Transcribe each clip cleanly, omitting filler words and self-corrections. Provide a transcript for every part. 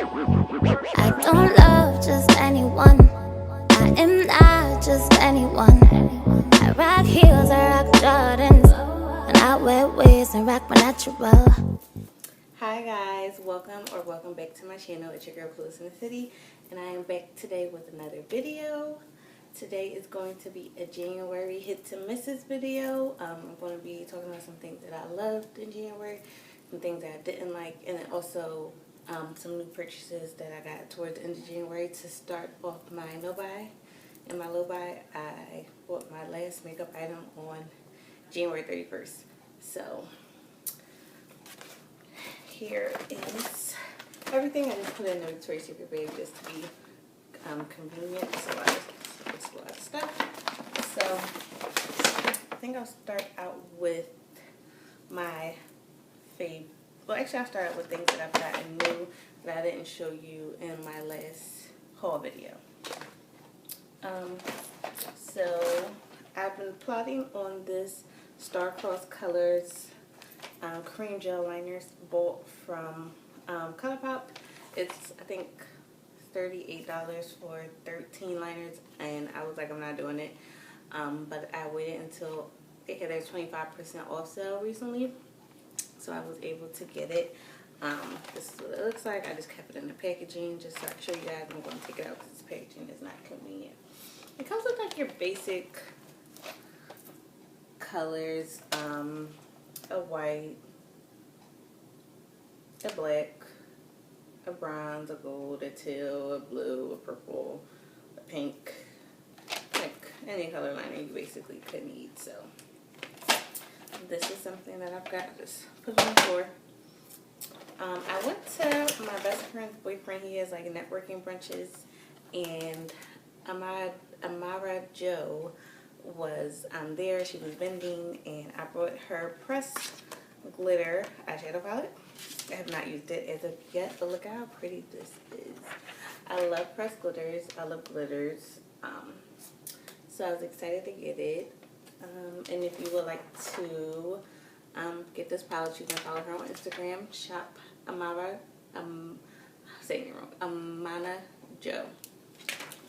I don't love just anyone. I am not just anyone. I rock heels, I rock Jordans, and I wear wigs and rock my natural. Hi guys, welcome back to my channel. It's your girl Clueless in the City, and I am back today with another video. Today is going to be a January hit to misses video. I'm going to be talking about some things that I loved in January, some things that I didn't like, and then also some new purchases that I got towards the end of January to start off my no buy. In my low buy, I bought my last makeup item on January 31st. So here is everything. I just put in the Victoria's Secret bag just to be convenient. So it's a lot of stuff. So I think I'll start out with my fave. Well, actually, I'll start out with things that I've gotten new that I didn't show you in my last haul video. So I've been plotting on this Star-Crossed Colors cream gel liners bought from ColourPop. It's, I think, $38 for 13 liners, and I was like, I'm not doing it. But I waited until it had a 25% off sale recently, so I was able to get it. This is what it looks like. I just kept it in the packaging just so I can show you guys. I'm going to take it out because this packaging is not convenient. It comes with like your basic colors, a white, a black, a bronze, a gold, a teal, a blue, a purple, a pink, like any color liner you basically could need. So this is something that I've got. Just put it on the floor. I went to my best friend's boyfriend. He has like networking brunches, and Amara Joe was there. She was vending, and I brought her pressed glitter eyeshadow palette. I have not used it as of yet, but look how pretty this is. I love pressed glitters. I love glitters. So I was excited to get it. And if you would like to get this palette, you can follow her on Instagram, shop Amara, saying it wrong, Amana Joe.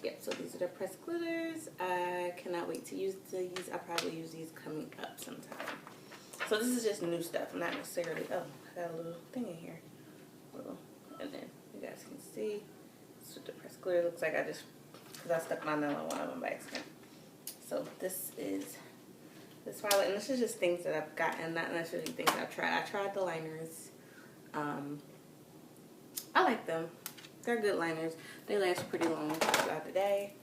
Yep, so these are the pressed glitters. I cannot wait to use these. I'll probably use these coming up sometime. So this is just new stuff. I'm not necessarily, oh, I got a little thing in here. And then you guys can see, this is what the pressed glitter looks like. Because I stuck my nail on one of them by accident. So this is this palette, and this is just things that I've gotten, not necessarily things that I've tried. I tried the liners. I like them. They're good liners. They last pretty long throughout the day.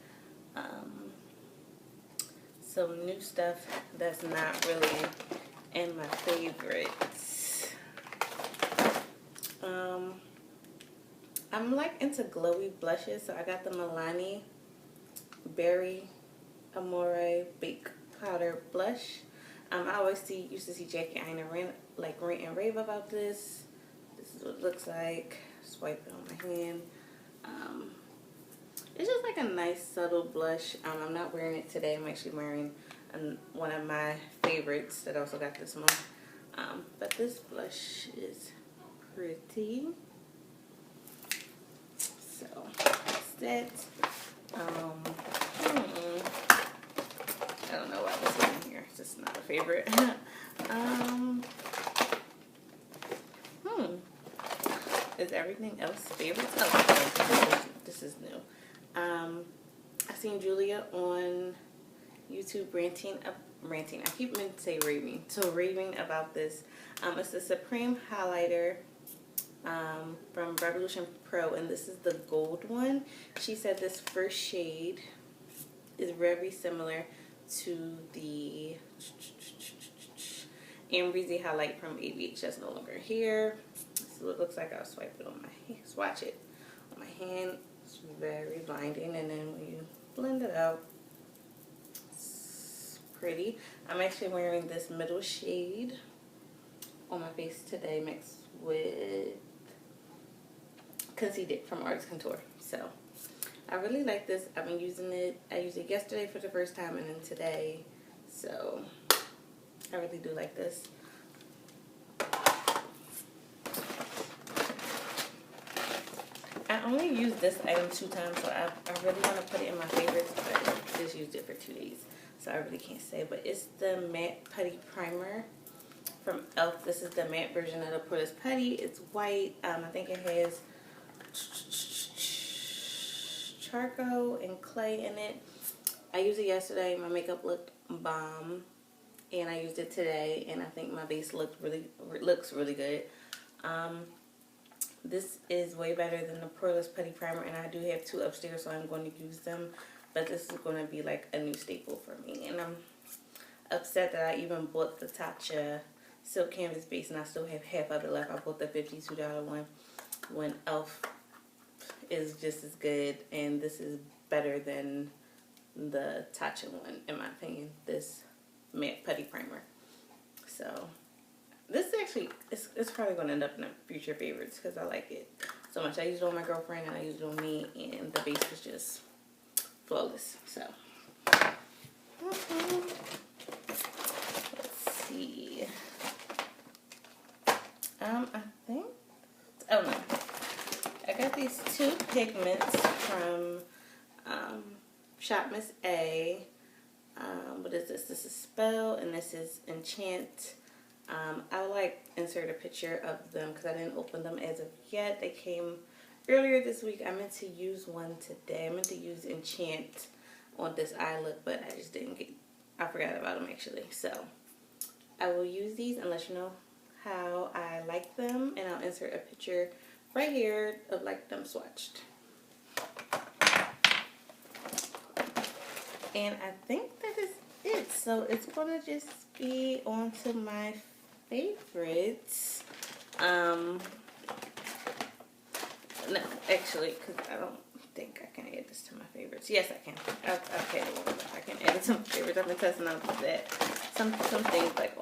Some new stuff that's not really in my favorites. I'm like into glowy blushes, so I got the Milani Berry Amore Bake Powder Blush. I always used to see Jackie Aina rant and rave about this. This is what it looks like. Swipe it on my hand. It's just like a nice subtle blush. I'm not wearing it today. I'm actually wearing one of my favorites that I also got this month. But this blush is pretty. So that's that. I don't know why this is in here. It's just not a favorite. Is everything else favorites? Oh, this is new. I seen Julia on YouTube ranting. I keep meaning to say raving. So raving about this. It's the Supreme highlighter from Revolution Pro, and this is the gold one. She said this first shade is very similar to the Ambreezy highlight from ABH that's no longer here. This is what it looks like. I'll swipe it on my hand. Swatch it on my hand. It's very blinding, and then when you blend it out, it's pretty. I'm actually wearing this middle shade on my face today, mixed with Conceited from Artist Contour. So I really like this. I've been using it. I used it yesterday for the first time, and then today. So I really do like this. I only used this item 2 times, so I really want to put it in my favorites, but I just used it for 2 days, so I really can't say. But it's the Matte Putty Primer from e.l.f. This is the matte version of the Poreless Putty. It's white. I think it has charcoal and clay in it. I used it yesterday. My makeup looked bomb, and I used it today, and I think my base looks really good. This is way better than the Poreless Putty Primer, and I do have 2 upstairs, so I'm going to use them. But this is going to be like a new staple for me, and I'm upset that I even bought the Tatcha Silk Canvas Base, and I still have half of it left. I bought the $52 one when e.l.f. is just as good, and this is better than the Tatcha one, in my opinion, this Matte Putty Primer. So this actually, it's probably going to end up in the future favorites because I like it so much. I used it on my girlfriend and I used it on me, and the base was just flawless. So let's see. I think, oh no, I got these 2 pigments from Shop Miss A. What is this? This is Spell, and this is Enchant. I would like insert a picture of them because I didn't open them as of yet. They came earlier this week. I meant to use one today. I meant to use Enchant on this eye look, but I just didn't I forgot about them actually. So I will use these and let you know how I like them, and I'll insert a picture right here of like them swatched. And I think that is it. So it's gonna just be on to my favorites. No, actually, because I don't think I can add this to my favorites. Yes, I can. Okay, I can add it to my favorites. I've been testing out that some things like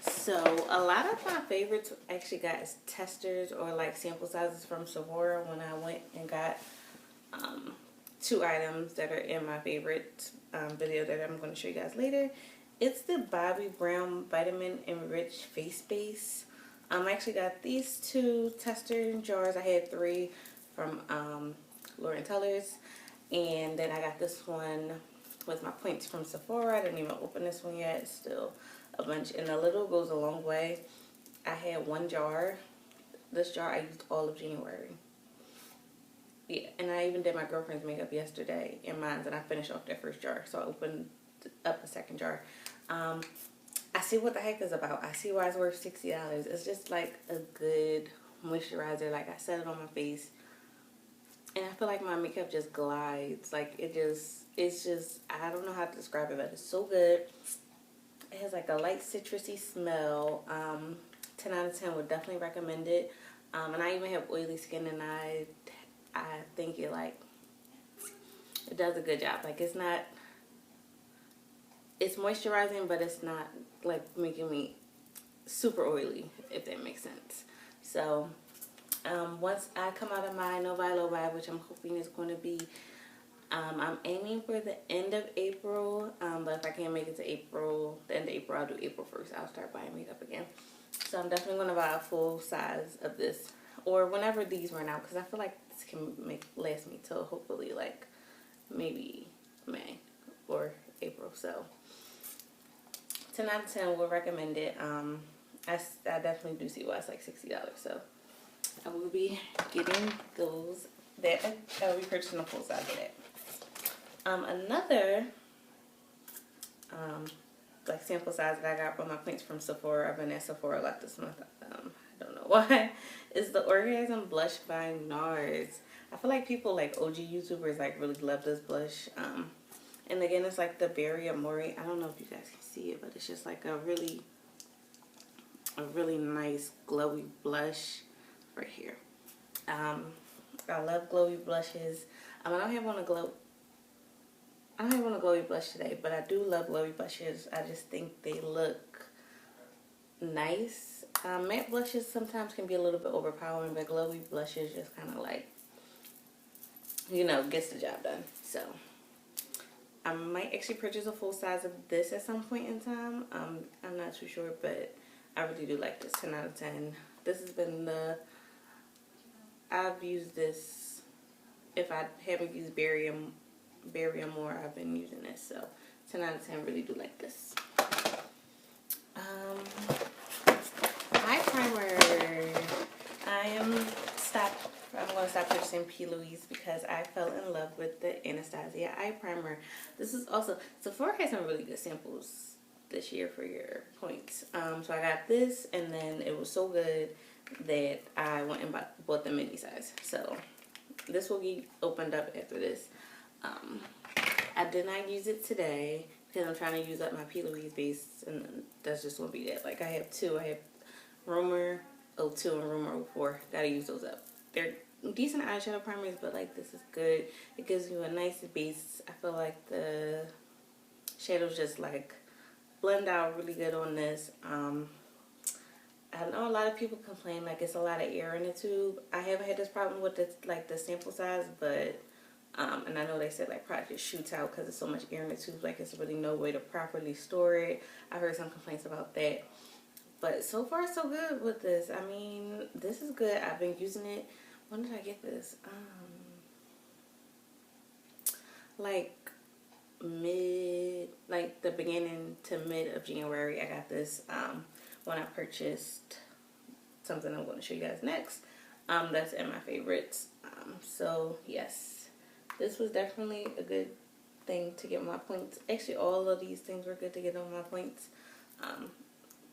So a lot of my favorites actually got as testers or like sample sizes from Sephora when I went and got 2 items that are in my favorite video that I'm going to show you guys later. It's the Bobbi Brown Vitamin Enriched Face Base. I actually got these 2 tester jars. I had 3 from Lauren Tellers, and then I got this one with my points from Sephora. I didn't even open this one yet. It's still a bunch, and a little goes a long way. I had 1 jar. This jar I used all of January. Yeah, and I even did my girlfriend's makeup yesterday in mine, and I finished off that first jar. So I opened up a second jar. I see what the heck is about. I see why it's worth $60. It's just like a good moisturizer. Like I set it on my face, and I feel like my makeup just glides. Like it's just, I don't know how to describe it, but it's so good. It has like a light citrusy smell. 10 out of 10 would definitely recommend it. And I even have oily skin, and I think it does a good job. Like it's moisturizing, but it's not like making me super oily, if that makes sense. So once I come out of my no buy low buy, which I'm hoping is going to be, I'm aiming for the end of April, but if I can't make it to the end of April, I'll do April 1st. I'll start buying makeup again. So I'm definitely going to buy a full size of this, or whenever these run out, because I feel like this can last me till hopefully like maybe May or April. So 10 out of 10 will recommend it. I definitely do see why it's like $60. So I will be getting those. I'll be purchasing a full size of that. Another like sample size that I got from my points from Sephora. I've been at Sephora a lot this month. I don't know why. Is the Orgasm Blush by NARS. I feel like people like OG YouTubers like really love this blush. And again, it's like the Berry Amore. I don't know if you guys can see it, but it's just like a really nice glowy blush right here. I love glowy blushes. I don't have on a glowy blush today, but I do love glowy blushes. I just think they look nice. Matte blushes sometimes can be a little bit overpowering, but glowy blushes just kind of like, gets the job done. So I might actually purchase a full size of this at some point in time. I'm not too sure, but I really do like this. 10 out of 10. This has been the I've used this. If I haven't used barium more, I've been using this. So 10 out of 10, really do like this. Eye primer. I'm going to stop purchasing P. Louise because I fell in love with the Anastasia eye primer. This is also, Sephora has some really good samples this year for your points. So I got this, and then it was so good that I went and bought the mini size. So this will be opened up after this. I did not use it today because I'm trying to use up my P. Louise base, and that's just going to be that. Like, I have two. I have Rumor 02 and Rumor 04. Gotta use those up. They're decent eyeshadow primers, but like, this is good. It gives you a nice base. I feel like the shadows just like blend out really good on this. I know a lot of people complain like it's a lot of air in the tube. I haven't had this problem with the sample size, but and I know they said like product just shoots out because there's so much air in the tube, like it's really no way to properly store it. I heard some complaints about that, but so far so good with this. I mean, this is good. I've been using it. When did I get this? Like the beginning to mid of January. I got this when I purchased something I'm going to show you guys next. That's in my favorites. So yes, this was definitely a good thing to get my points. Actually, all of these things were good to get on my points.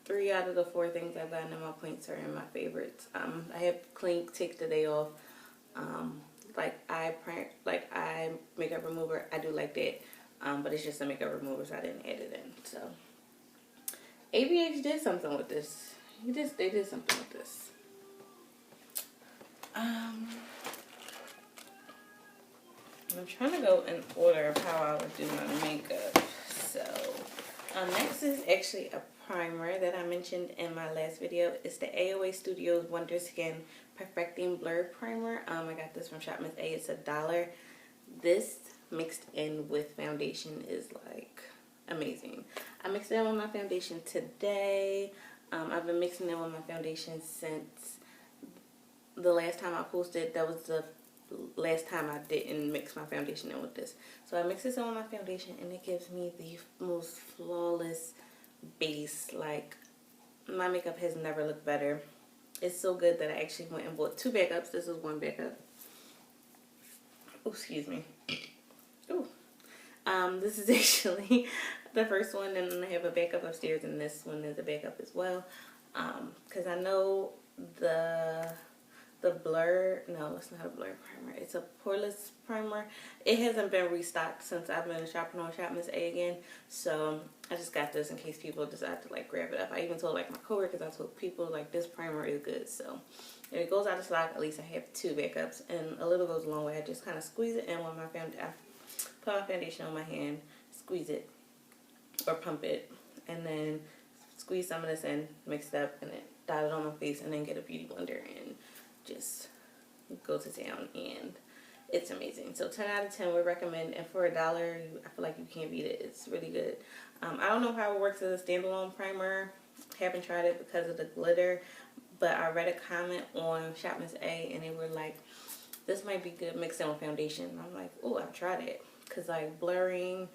3 out of the 4 things I've gotten in my points are in my favorites. I have clean take the day off. Like eye makeup remover, I do like that. But it's just a makeup remover, so I didn't add it in. So ABH did something with this. They did something with this. I'm trying to go in order of how I would do my makeup. So next is actually a primer that I mentioned in my last video. It's the AOA Studios Wonder Skin Perfecting Blur Primer. I got this from Shop Miss A. It's $1. This mixed in with foundation is like amazing. I mixed it in with my foundation today. I've been mixing it with my foundation since the last time I posted. That was the last time I didn't mix my foundation in with this. So I mix this in with my foundation, and it gives me the most flawless base. Like, my makeup has never looked better. It's so good that I actually went and bought 2 backups. This is one backup. Oh, excuse me. Ooh. This is actually the first one, and then I have a backup upstairs, and this one is a backup as well. Because I know the blur, no, it's not a blur primer. It's a poreless primer. It hasn't been restocked since I've been shopping on Shop Miss A again. So I just got this in case people decide to like grab it up. I even told like my coworkers, I told people like this primer is good. So if it goes out of stock, at least I have 2 backups, and a little goes a long way. I just kind of squeeze it in with my foundation. I put my foundation on my hand, squeeze it or pump it, and then squeeze some of this in, mix it up, and then dot it on my face, and then get a beauty blender and just go to town, and it's amazing. So 10 out of 10 would recommend, and for $1, I feel like you can't beat it. It's really good. I don't know how it works as a standalone primer. Haven't tried it because of the glitter, but I read a comment on Shop Miss A, and they were like, this might be good mixed in with foundation. And I'm like, oh, I've tried it, because like blurring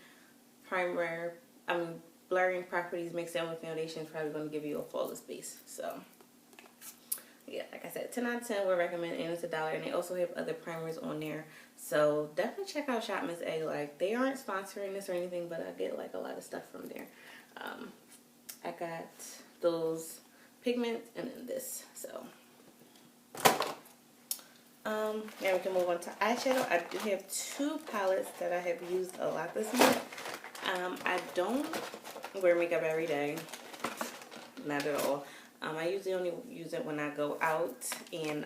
properties mixed in with foundation is probably going to give you a flawless base. So yeah, like I said, 10 out of 10 would recommend, and it's $1, and they also have other primers on there. So definitely check out Shop Miss A. Like, they aren't sponsoring this or anything, but I get like a lot of stuff from there. I got those pigments and then this. So now we can move on to eyeshadow. I do have 2 palettes that I have used a lot this month. I don't wear makeup every day, not at all. I usually only use it when I go out, and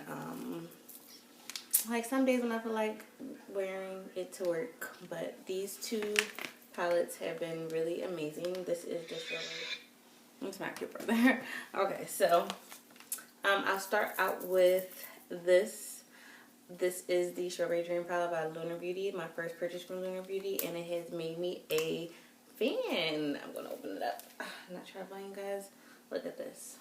like some days when I feel like wearing it to work. But these 2 palettes have been really amazing. This is the strawberry. It's my cute brother. Okay, so I'll start out with this. This is the Strawberry Dream palette by Lunar Beauty. My first purchase from Lunar Beauty, and it has made me a fan. I'm gonna open it up. I'm not trying, guys. Look at this.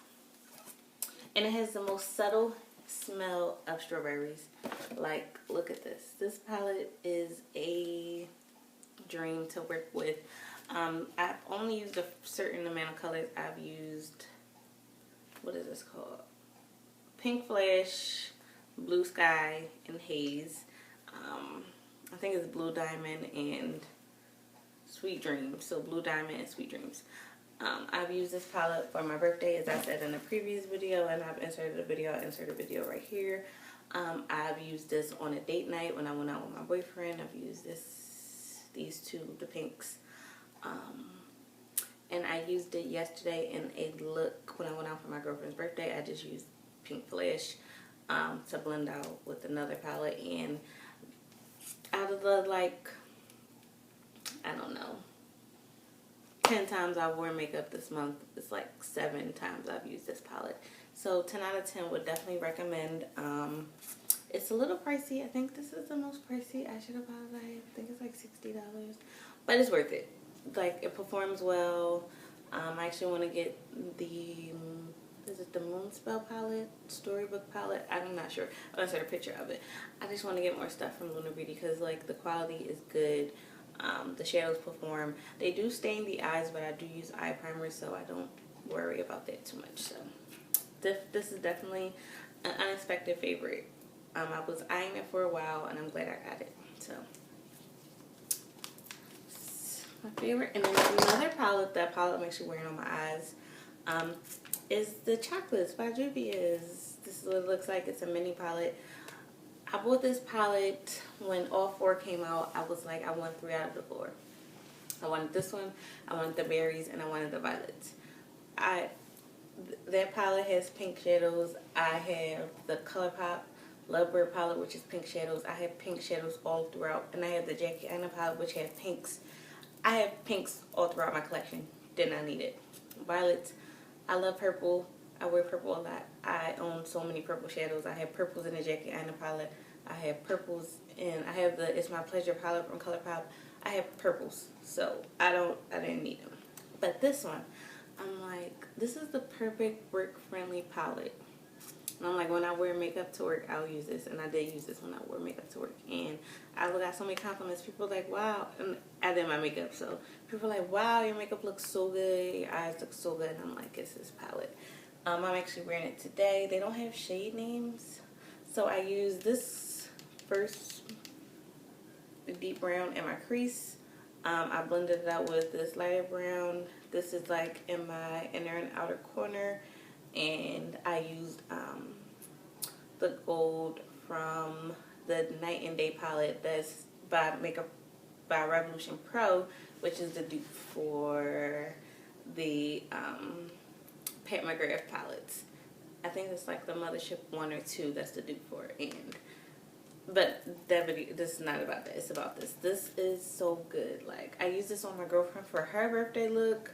And it has the most subtle smell of strawberries. Like, look at this. This palette is a dream to work with. I've only used a certain amount of colors. I've used, what is this called? Pink Flash, Blue Sky, and Haze. I think it's Blue Diamond and Sweet Dreams. So Blue Diamond and Sweet Dreams. I've used this palette for my birthday, as I said in the previous video, and I've inserted a video. I inserted a video right here. I've used this on a date night when I went out with my boyfriend. I've used these two, the pinks. And I used it yesterday in a look when I went out for my girlfriend's birthday. I just used Pink Flash to blend out with another palette. And out of the, like, I don't know, 10 times I wore makeup this month, it's like 7 times I've used this palette. So 10 out of 10 would definitely recommend. It's a little pricey. I think this is the most pricey. I should have bought it. I think it's like $60. But it's worth it. Like, it performs well. I actually want to get the, is it the Moonspell palette? Storybook palette? I'm not sure. I'll insert a picture of it. I just want to get more stuff from Luna Beauty because, like, the quality is good. The shadows perform. They do stain the eyes, but I do use eye primer, so I don't worry about that too much. So this is definitely an unexpected favorite. I was eyeing it for a while, and I'm glad I got it. So my favorite. And then another palette, that palette I'm actually wearing on my eyes, is the Chocolates by Juvia's. This is what it looks like. It's a mini palette. I bought this palette when all 4 came out. I was like, I want 3 out of the 4. I wanted this one, I wanted the berries, and I wanted the violets. That palette has pink shadows. I have the ColourPop Lovebird palette, which is pink shadows. I have pink shadows all throughout. And I have the Jackie Aina palette, which have pinks. I have pinks all throughout my collection. Did not need it. Violets. I love purple. I wear purple a lot. I own so many purple shadows. I have purples in the Jackie Aina palette. I have purples and I have the It's My Pleasure palette from ColourPop. I have purples. So I didn't need them. But this one, I'm like, this is the perfect work-friendly palette. And I'm like, when I wear makeup to work, I'll use this. And I did use this when I wore makeup to work. And I got so many compliments. People like, wow. And I did my makeup. So people are like, wow, your makeup looks so good. Your eyes look so good. And I'm like, it's this palette. I'm actually wearing it today. They don't have shade names. So I use this first, the deep brown in my crease. I blended it out with this lighter brown. This is like in my inner and outer corner. And I used the gold from the Night and Day palette that's by Revolution Pro, which is the dupe for the Pat McGrath palettes. I think it's like the Mothership 1 or 2 that's the dupe for it. But that video, this is not about that. It's about this. This is so good. Like, I used this on my girlfriend for her birthday look.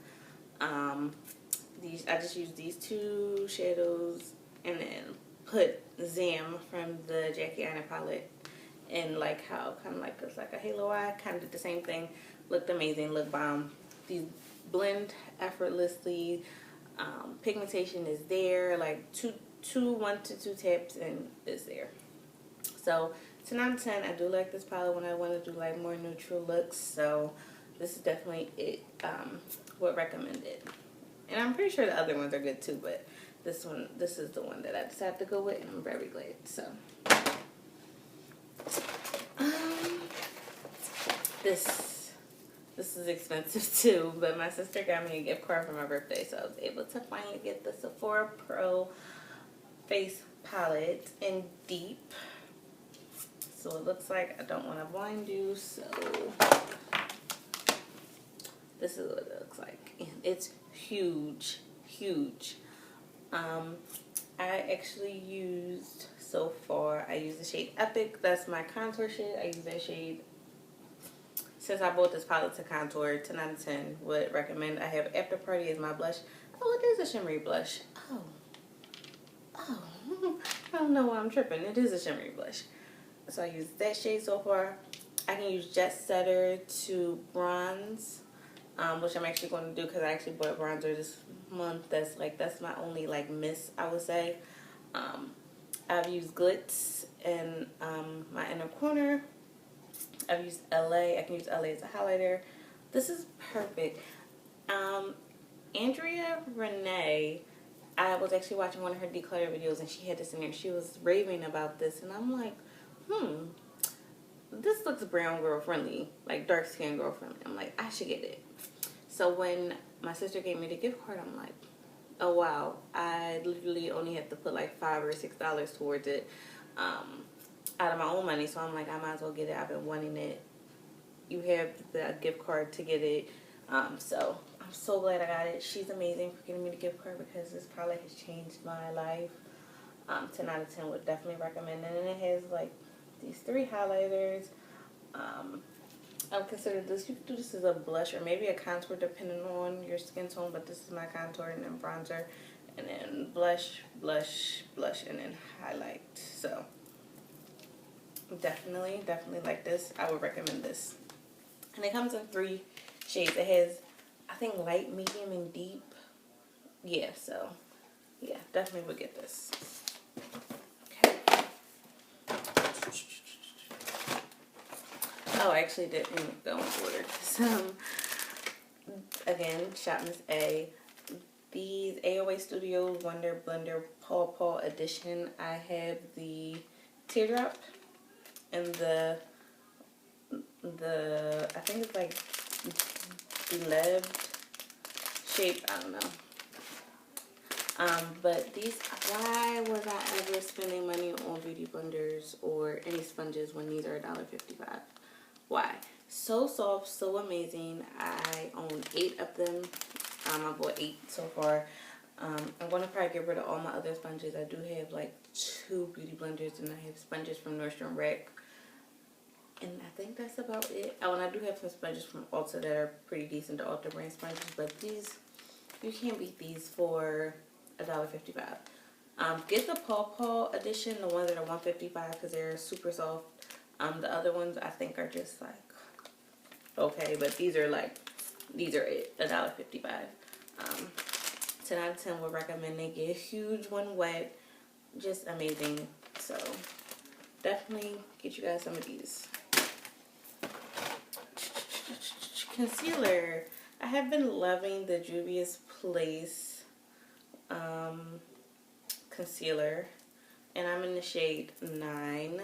I just used these 2 shadows and then put Zam from the Jackie Aina palette and like how kind of like it's like a halo eye. Kind of did the same thing. Looked amazing. Looked bomb. These blend effortlessly. Pigmentation is there. Like 1 to 2 taps and it's there. So 10 out of 10. I do like this palette when I want to do like more neutral looks. So this is definitely it. Would recommend it. And I'm pretty sure the other ones are good too, but this is the one that I decided to go with, and I'm very glad. So, this is expensive too, but my sister got me a gift card for my birthday, so I was able to finally get the Sephora Pro face palette in deep. So it looks like, I don't want to blind you, so this is what it looks like. And it's huge. I actually used, so far, I used the shade Epic. That's my contour shade. I use that shade since I bought this palette to contour. 10 out of 10 would recommend. I have After Party as my blush. Oh, it is a shimmery blush. Oh, I don't know why I'm tripping. It is a shimmery blush. So I use that shade so far. I can use Jet Setter to bronze, which I'm actually going to do because I actually bought a bronzer this month. That's my only like miss, I would say. I've used Glitz in my inner corner. I've used LA. I can use LA as a highlighter. This is perfect. Andrea Renee, I was actually watching one of her declutter videos and she had this in there. She was raving about this and I'm like, this looks brown girl friendly, like dark skin girl friendly. I'm like, I should get it. So when my sister gave me the gift card, I'm like, oh wow, I literally only have to put like $5 or $6 towards it out of my own money. So I'm like, I might as well get it. I've been wanting it. You have the gift card to get it. So I'm so glad I got it. She's amazing for getting me the gift card because this probably has changed my life. 10 out of 10 would definitely recommend it. And it has like these 3 highlighters. I would consider this, you can do this as a blush or maybe a contour depending on your skin tone, but this is my contour and then bronzer and then blush, blush, blush, and then highlight. So definitely like this. I would recommend this. And it comes in 3 shades. It has, I think, light, medium, and deep. Yeah, so yeah, definitely would get this. Okay. Oh, I actually didn't go in order. So, again, Shop Miss A. These AOA Studios Wonder Blender Paw edition. I have the teardrop and the I think it's like beloved shape. I don't know. But these, why was I ever spending money on beauty blenders or any sponges when these are $1.55? Why? So soft, so amazing. I own 8 of them. I bought 8 so far. I'm going to probably get rid of all my other sponges. I do have like 2 beauty blenders and I have sponges from Nordstrom Rack. And I think that's about it. Oh, and I do have some sponges from Ulta that are pretty decent, the Ulta brand sponges. But these, you can't beat these for $1.55. Get the Paw edition, the ones that are $1.55 because they're super soft. The other ones I think are just like okay, but these are it, $1.55. 10 out of 10 would recommend. They get a huge when wet, just amazing. So definitely get you guys some of these. Concealer. I have been loving the Juvia's Place concealer, and I'm in the shade 9.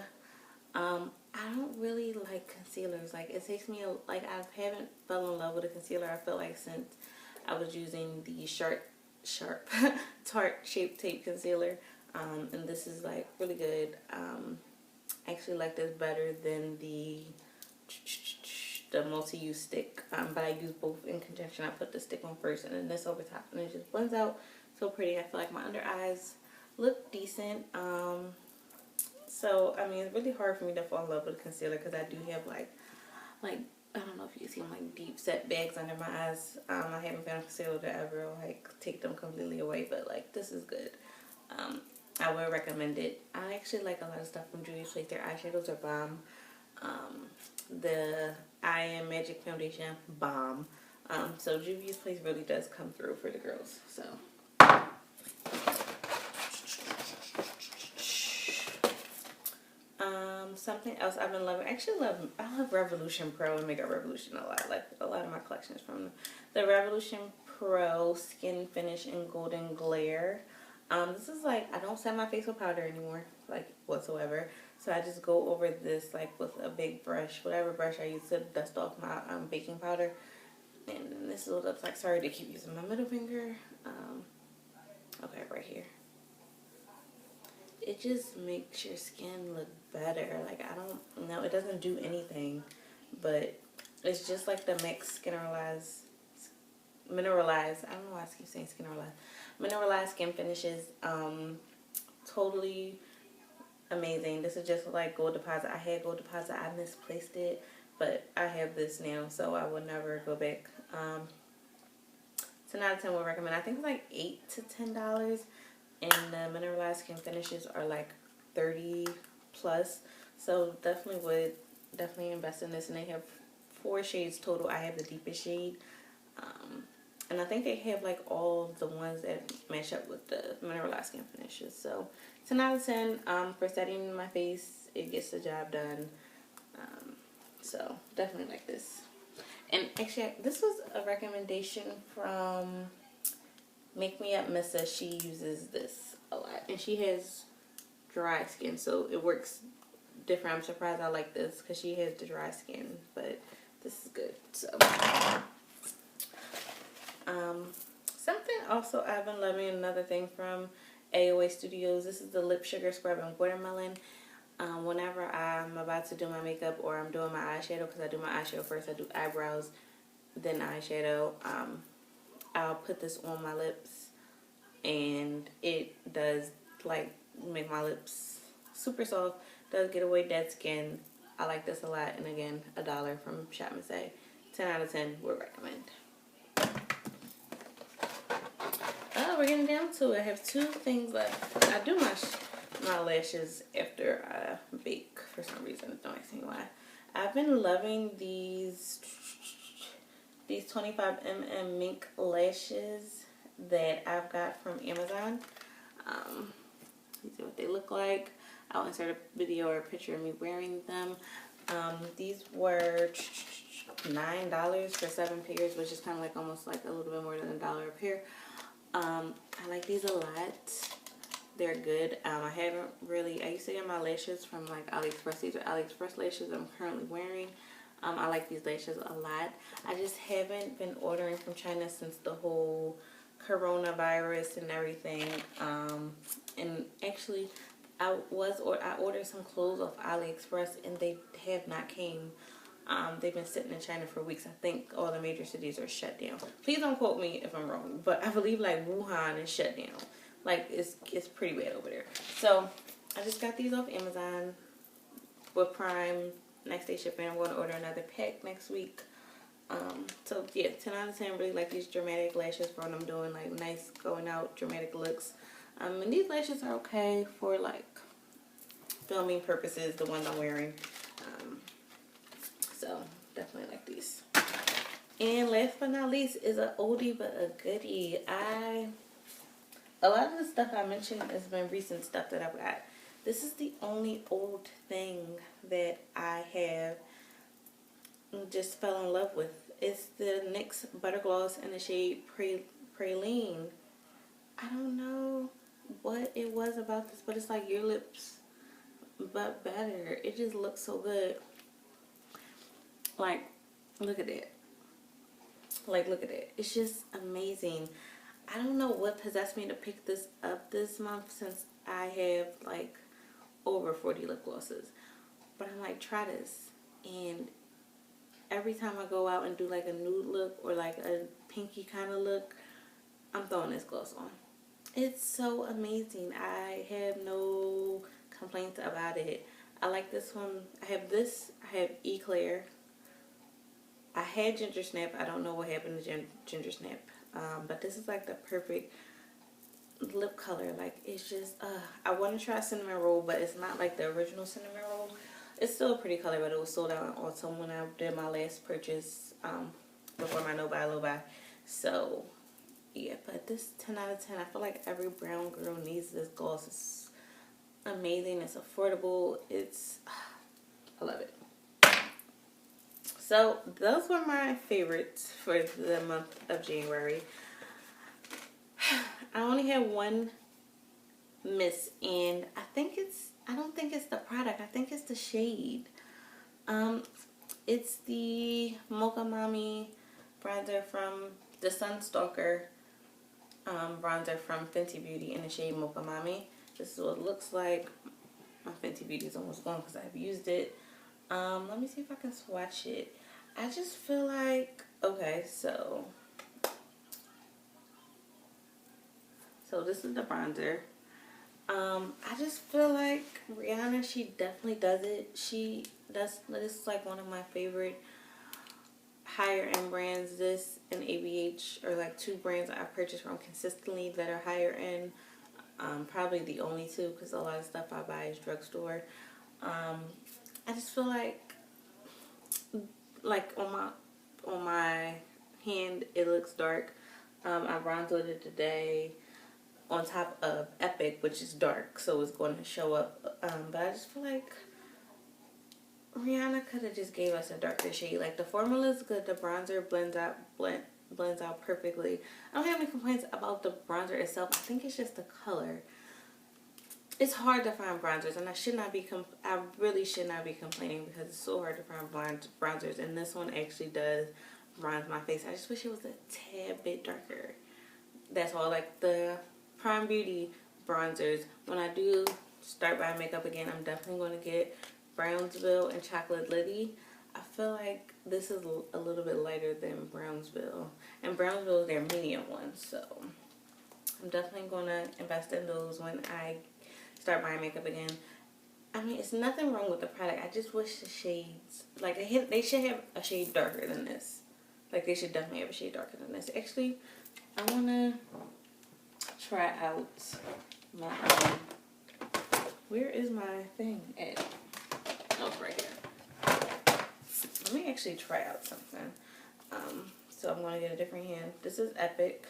I don't really like concealers. Like, it takes me I haven't fell in love with a concealer, I feel like, since I was using the sharp Tarte Shape Tape concealer. And this is like really good. I actually like this better than the multi-use stick, but I use both in conjunction. I put the stick on first and then this over top, and it just blends out so pretty. I feel like my under eyes look decent. So I mean, it's really hard for me to fall in love with concealer because I do have like I don't know if you can see like deep set bags under my eyes. I haven't found a concealer to ever like take them completely away, but like this is good. I would recommend it. I actually like a lot of stuff from Juvia's Place. Their eyeshadows are bomb. The I Am Magic Foundation, bomb. So Juvia's Place really does come through for the girls. So something else I've been loving. I love Revolution Pro and Makeup Revolution a lot. Like a lot of my collections from the Revolution Pro Skin Finish in Golden Glare. This is like, I don't set my face with powder anymore, like whatsoever. So I just go over this like with a big brush, whatever brush I use to dust off my baking powder. And this is what it looks like. Sorry to keep using my middle finger. Okay, right here. It just makes your skin look better. Like, I don't know, it doesn't do anything, but it's just like the MAC mineralized, I don't know why I keep saying mineralized skin finishes. Totally amazing. This is just like Gold Deposit. I had Gold Deposit, I misplaced it, but I have this now, so I will never go back. 10 out of 10 would recommend. I think it's like $8 to $10, and the mineralized skin finishes are like 30 plus. So definitely invest in this. And they have 4 shades total. I have the deepest shade. And I think they have like all the ones that match up with the mineralized skin finishes. So 10 out of 10 for setting my face. It gets the job done. So definitely like this. And actually, this was a recommendation from Make Me Up Missa. She uses this a lot. And she has dry skin, so it works different. I'm surprised I like this because she has the dry skin, but this is good. So something also I've been loving, another thing from AOA Studios, this is the Lip Sugar Scrub and Watermelon. Whenever I'm about to do my makeup or I'm doing my eyeshadow, because I do my eyeshadow first, I do eyebrows, then eyeshadow, I'll put this on my lips, and it does like make my lips super soft, does get away dead skin. I like this a lot, and again, $1 from Shop Miss A. 10 out of 10 would recommend. We're getting down to it. I have 2 things left. I do my lashes after I bake for some reason. Don't ask me why. I've been loving these 25mm mink lashes that I've got from Amazon. These are what they look like. I'll insert a video or a picture of me wearing them. These were $9 for 7 pairs, which is kind of like almost like a little bit more than $1 a pair. I like these a lot. They're good. I used to get my lashes from like AliExpress. These are AliExpress lashes I'm currently wearing. I like these lashes a lot. I just haven't been ordering from China since the whole coronavirus and everything. And actually, I ordered some clothes off AliExpress and they have not came. They've been sitting in China for weeks. I think all the major cities are shut down. Please don't quote me if I'm wrong, but I believe like Wuhan is shut down. Like it's pretty bad over there. So I just got these off Amazon with Prime next day shipping. I'm going to order another pack next week. So yeah, 10 out of 10. Really like these dramatic lashes for when I'm doing like nice going out dramatic looks. And these lashes are okay for like filming purposes, the ones I'm wearing. So definitely like these. And last but not least is an oldie but a goodie. A lot of the stuff I mentioned has been recent stuff that I've got. This is the only old thing that I have just fell in love with. It's the NYX Butter Gloss in the shade Praline. I don't know what it was about this, but it's like your lips, but better. It just looks so good. Like, look at it. Like, look at it. It's just amazing. I don't know what possessed me to pick this up this month since I have like over 40 lip glosses. But I'm like, try this. And every time I go out and do like a nude look or like a pinky kind of look, I'm throwing this gloss on. It's so amazing. I have no complaints about it. I like this one. I have this. I have Eclair. I had Ginger Snap. I don't know what happened to Ginger Snap. But this is like the perfect lip color. Like, it's just, I want to try Cinnamon Roll, but it's not like the original Cinnamon Roll. It's still a pretty color, but it was sold out in autumn when I did my last purchase before my no buy, low buy. So, yeah, but this 10 out of 10, I feel like every brown girl needs this gloss. It's amazing. It's affordable. I love it. So, those were my favorites for the month of January. I only had one miss, and I don't think it's the product. I think it's the shade. It's the Mocha Mami bronzer from the Sunstalker bronzer from Fenty Beauty in the shade Mocha Mami. This is what it looks like. My Fenty Beauty is almost gone because I've used it. Let me see if I can swatch it. I just feel like, okay, so this is the bronzer. I just feel like Rihanna, she definitely does it. This is like one of my favorite higher end brands. This and ABH are like 2 brands I purchase from consistently that are higher end. Probably the only 2 because a lot of stuff I buy is drugstore. I just feel like on my hand it looks dark, I bronzed with it today on top of Epic, which is dark, so it's going to show up. But I just feel like Rihanna could have just gave us a darker shade. Like, the formula is good. The bronzer blends out perfectly. I don't have any complaints about the bronzer itself. I think it's just the color. It's hard to find bronzers, and I really should not be complaining because it's so hard to find bronzers. And this one actually does bronze my face. I just wish it was a tad bit darker. That's all. Like the Prime Beauty bronzers, when I do start buying makeup again, I'm definitely going to get Brownsville and Chocolate Liddy. I feel like this is a little bit lighter than Brownsville, and Brownsville is their medium one, so I'm definitely going to invest in those when I start buying makeup again. I mean, it's nothing wrong with the product. I just wish the shades, like, they should have a shade darker than this. Like, they should definitely have a shade darker than this. Actually, I want to try out my, where is my thing at? Oh, it's right here. Let me actually try out something. So I'm going to get a different hand. This is Epic.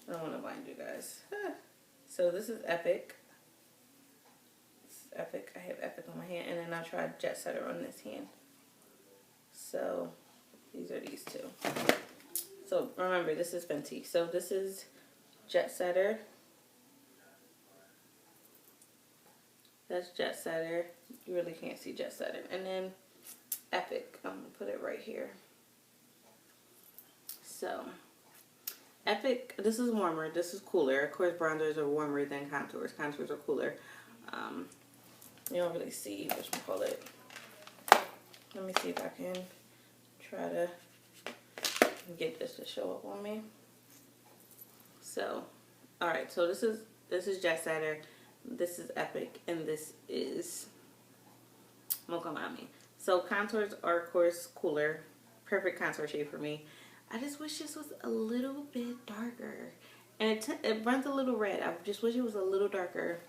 I don't want to blind you guys. So this is Epic. Epic. I have Epic on my hand, and then I tried Jet Setter on this hand. So these are these two. So remember, this is Fenty. So this is Jet Setter. That's Jet Setter. You really can't see Jet Setter. And then Epic. I'm gonna put it right here. So Epic. This is warmer. This is cooler. Of course, bronzers are warmer than contours. Contours are cooler. You don't really see whatchamacallit. Let me see if I can try to get this to show up on me. So, alright, so this is Jet Setter, this is Epic, and this is Mocha Mami. So contours are of course cooler. Perfect contour shade for me. I just wish this was a little bit darker. And it runs a little red. I just wish it was a little darker.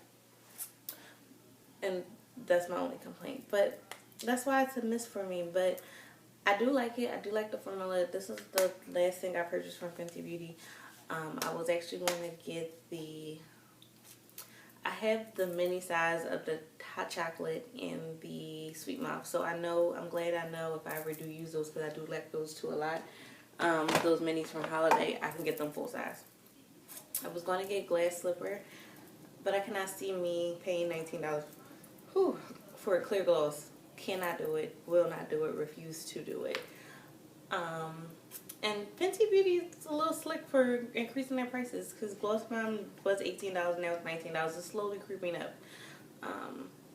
And that's my only complaint. But that's why it's a miss for me. But I do like it. I do like the formula. This is the last thing I purchased from Fenty Beauty. I was actually going to get I have the mini size of the hot chocolate and the sweet mouth. So I'm glad I know if I ever do use those, because I do like those two a lot. Those minis from Holiday, I can get them full size. I was going to get glass slipper, but I cannot see me paying $19 for a clear gloss. Cannot do it, will not do it, refuse to do it. And Fenty Beauty is a little slick for increasing their prices, because Gloss Bomb was $18, now it's $19. It's slowly creeping up.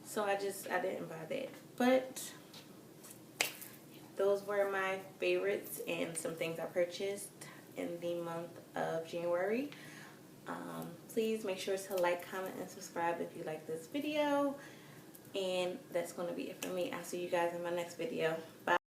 So I didn't buy that. But those were my favorites and some things I purchased in the month of January. Please make sure to like, comment, and subscribe if you like this video. And that's going to be it for me. I'll see you guys in my next video. Bye.